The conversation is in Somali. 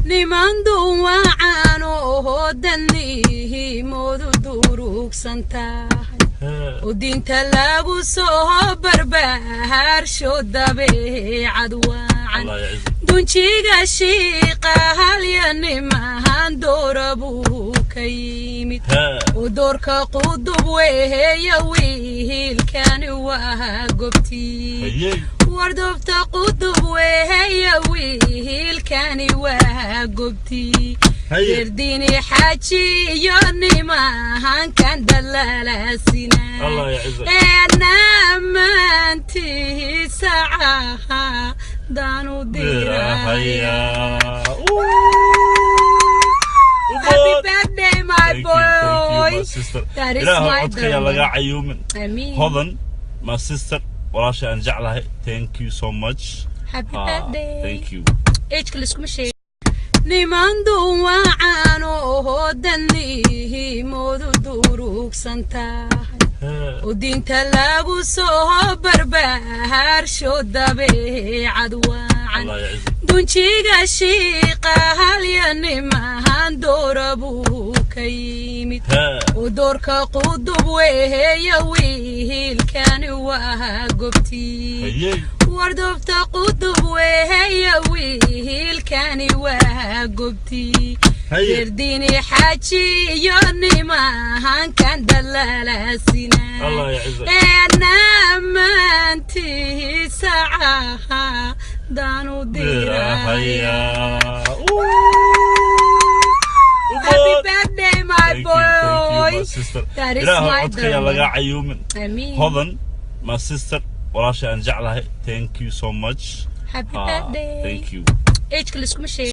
nimandu waano hodani modu durug santa ودينتا lagu soo barbaar shodabe cadwaan dunjiga shiiqa halyanima doorabu kayimid ودورka qudub weeya wiilkani waa gobti wardobta qudub weeya wiilkani waa gobti يرديني حاجي يونيما هنكن دلالة سينا أنا ما أنتي ساعة دانو ديرا Happy birthday my boy. That is my boy. Hodan, my sister, وراشة أنجعلها. Thank you so much. Happy birthday. Thank you. إيش كلش مشي. nimandu waano hodani modu durug santa ودينتا lagu soo barbaar shodabe cadwaan dunjiga shiiqa halyanima doorabu kayimid ودورka qudub weeya wiilkani waa gobti wardobta qudub weeya wiilkani waa gobti يرديني حاجي يونيما هنكن دلالة سينا أنا ما أنتي ساعة دانو ديرا Happy birthday my boy. That is my boy. Hodan, my sister, وراشة أنجعلها. Thank you so much. Happy birthday. Thank you. إيش كلش مشي.